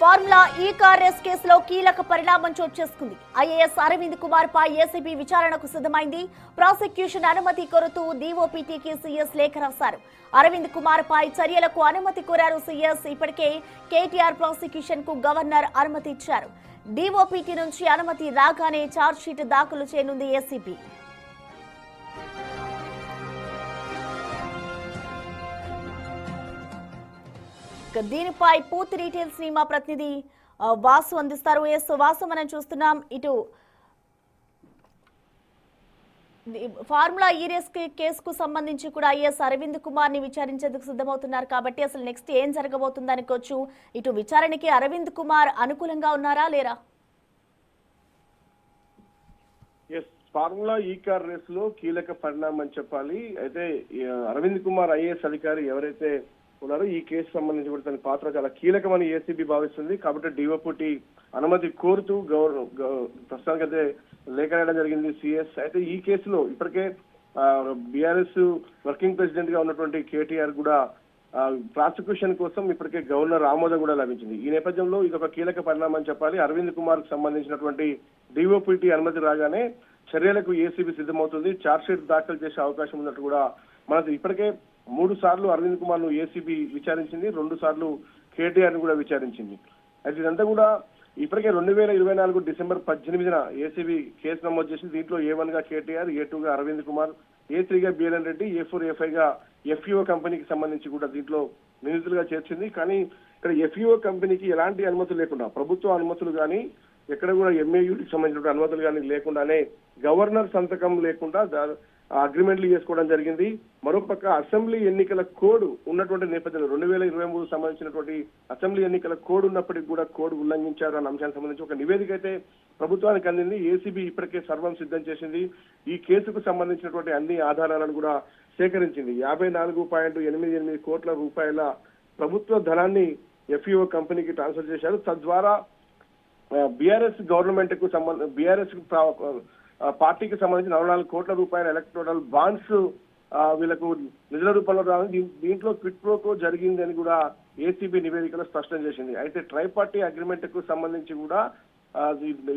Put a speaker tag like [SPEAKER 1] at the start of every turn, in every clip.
[SPEAKER 1] Formula ఈ car race కేసులో కీలక పరిణామం చోటు చేసుకుంది. ఐఏఎస్ అరవింద్ కుమార్ పై ఏసీబీ విచారణకు సిద్ధమైంది. ప్రాసిక్యూషన్ అనుమతి కోరుతూ డీఓపీటీకి సీఎస్ లేఖ రాశారు. అరవింద్ కుమార్ పై చర్యలకు అనుమతి కోరారు సీఎస్. ఇప్పటికే కేటీఆర్ ప్రాసిక్యూషన్ కు గవర్నర్ అనుమతి ఇచ్చారు. డీఓపీటీ నుంచి అనుమతి రాగానే ఛార్జ్ షీట్ దాఖలు చేయనుంది ఏసీబీ. దీనిపై పూర్తి డీటెయిల్స్ ని మా ప్రతినిధి వాసు అందిస్తారు. వాసు, మనం చూస్తున్నాం ఇటు ఫార్ములా ఈ రేస్ కేసుకు సంబంధించి కూడా ఐఏఎస్ అరవింద్ కుమార్ ని విచారించేందుకు సిద్ధమవుతున్నారు. కాబట్టి అసలు నెక్స్ట్ ఏం జరగబోతుంది అనుకోవచ్చు. ఇటు విచారణకి అరవింద్ కుమార్ అనుకూలంగా ఉన్నారా లేరా?
[SPEAKER 2] ఫార్ములా ఈ కార్ రేస్ లో కీలక పరిణామం అని చెప్పాలి. అయితే అరవింద్ కుమార్ ఐఏఎస్ అధికారి ఎవరైతే ఉన్నారు, ఈ కేసు సంబంధించి కూడా తన పాత్ర చాలా కీలకమని ఏసీబీ భావిస్తుంది. కాబట్టి డిఓపీటీ అనుమతి కోరుతూ ప్రస్తుతానికి అయితే లేఖ రాయడం జరిగింది సీఎస్. అయితే ఈ కేసులో ఇప్పటికే బీఆర్ఎస్ వర్కింగ్ ప్రెసిడెంట్ గా ఉన్నటువంటి కేటీఆర్ కూడా ప్రాసిక్యూషన్ కోసం ఇప్పటికే గవర్నర్ ఆమోదం కూడా లభించింది. ఈ నేపథ్యంలో ఇది ఒక కీలక పరిణామం అని చెప్పాలి. అరవింద్ కుమార్ కు సంబంధించినటువంటి డిఓపీటీ అనుమతి రాగానే చర్యలకు ఏసీబీ సిద్ధమవుతుంది. ఛార్జ్ షీట్ దాఖలు చేసే అవకాశం ఉన్నట్టు కూడా మనకు ఇప్పటికే 3 సార్లు అరవింద్ కుమార్ ను ఏసీబీ విచారించింది, 2 సార్లు కేటీఆర్ ను కూడా విచారించింది. అయితే ఇదంతా కూడా ఇప్పటికే 2024 డిసెంబర్ 18న ఏసీబీ కేసు నమోదు చేసింది. దీంట్లో A1 గా కేటీఆర్, A2 గా అరవింద్ కుమార్, A3 గా బిఎల్ఎన్ రెడ్డి, A4, A5 గా ఎఫ్ఈఓ కంపెనీకి సంబంధించి కూడా దీంట్లో నిందితులుగా చేర్చింది. కానీ ఇక్కడ ఎఫ్ఈఓ కంపెనీకి ఎలాంటి అనుమతులు లేకుండా, ప్రభుత్వ అనుమతులు కానీ ఎక్కడ కూడా ఎంఏయూకి సంబంధించిన అనుమతులు కానీ లేకుండానే గవర్నర్ సంతకం లేకుండా అగ్రిమెంట్లు చేసుకోవడం జరిగింది. మరోపక్క అసెంబ్లీ ఎన్నికల కోడ్ ఉన్నటువంటి నేపథ్యంలో 2023 సంబంధించినటువంటి అసెంబ్లీ ఎన్నికల కోడ్ ఉన్నప్పటికీ కూడా కోడ్ ఉల్లంఘించారు అన్న అంశానికి సంబంధించి ఒక నివేదిక అయితే ప్రభుత్వానికి అందింది. ఏసీబీ ఇప్పటికే సర్వం సిద్ధం చేసింది. ఈ కేసుకు సంబంధించినటువంటి అన్ని ఆధారాలను కూడా సేకరించింది. 54.88 కోట్ల రూపాయల ప్రభుత్వ ధనాన్ని ఎఫ్ఈఓ కంపెనీకి ట్రాన్స్ఫర్ చేశారు. తద్వారా బీఆర్ఎస్ గవర్నమెంట్ కు బీఆర్ఎస్ పార్టీకి సంబంధించి 44 కోట్ల రూపాయల ఎలక్టోరల్ బాండ్స్ వీళ్ళకు నిధుల రూపంలో రావాలి. దీంట్లో క్విట్ ప్రోకో జరిగింది అని కూడా ఏసీబీ నివేదికలో స్పష్టం చేసింది. అయితే ట్రై పార్టీ అగ్రిమెంట్ కు సంబంధించి కూడా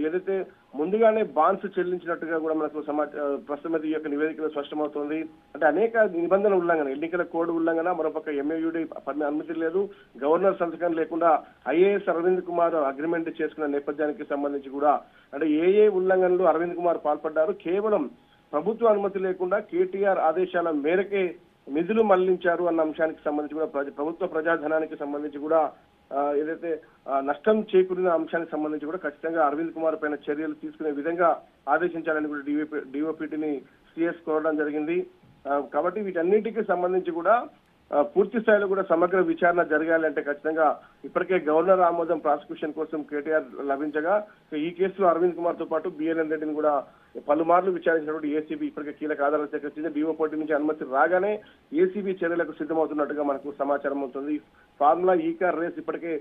[SPEAKER 2] ఏదైతే ముందుగానే బాండ్స్ చెల్లించినట్టుగా కూడా మనకు ప్రస్తుతం ఈ యొక్క నివేదికలో స్పష్టమవుతోంది. అంటే అనేక నిబంధనల ఉల్లంఘన, ఎన్నికల కోడ్ ఉల్లంఘన, మరోపక్క ఎంఏయూడి అనుమతి లేదు, గవర్నర్ సంతకం లేకుండా ఐఏఎస్ అరవింద్ కుమార్ అగ్రిమెంట్ చేసుకున్న నేపథ్యానికి సంబంధించి కూడా అంటే ఏ ఉల్లంఘనలు అరవింద్ కుమార్ పాల్పడ్డారు, కేవలం ప్రభుత్వ అనుమతి లేకుండా కేటీఆర్ ఆదేశాల మేరకే నిధులు మళ్లించారు అన్న అంశానికి సంబంధించి కూడా ప్రభుత్వ ప్రజాధనానికి సంబంధించి కూడా ఏదైతే నష్టం చేకూరిన అంశానికి సంబంధించి కూడా ఖచ్చితంగా అరవింద్ కుమార్ పైన చర్యలు తీసుకునే విధంగా ఆదేశించాలని కూడా డిఓపీటీని సీఎస్ కోరడం జరిగింది. కాబట్టి వీటన్నిటికీ సంబంధించి కూడా పూర్తి స్థాయిలో కూడా సమగ్ర విచారణ జరగాలి అంటే ఖచ్చితంగా ఇప్పటికే గవర్నర్ ఆమోదం ప్రాసిక్యూషన్ కోసం కేటీఆర్ లభించగా ఈ కేసులో అరవింద్ కుమార్ తో పాటు బిఎల్ఎన్ రెడ్డిని కూడా పలుమార్లు విచారించినటువంటి ఏసీబీ ఇప్పటికే కీలక ఆధారాలు సేకరించింది. డిఓపీటీ నుంచి అనుమతి రాగానే ఏసీబీ చర్యలకు సిద్ధమవుతున్నట్టుగా మనకు సమాచారం అవుతుంది. ఫార్ములా ఈ కార్ రేస్ ఇప్పటికే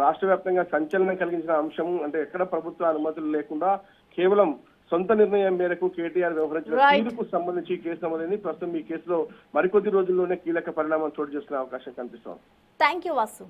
[SPEAKER 2] రాష్ట్ర వ్యాప్తంగా సంచలనం కలిగించిన అంశం. అంటే ఎక్కడ ప్రభుత్వ అనుమతులు లేకుండా కేవలం సొంత నిర్ణయం మేరకు కేటీఆర్ వ్యవహరించిన తీరుకు సంబంధించి కేసు నమోదైంది. ప్రస్తుతం ఈ కేసులో మరికొద్ది రోజుల్లోనే కీలక పరిణామం చోటు చేసుకునే అవకాశం కనిపిస్తోంది.
[SPEAKER 1] Thank you Vasu.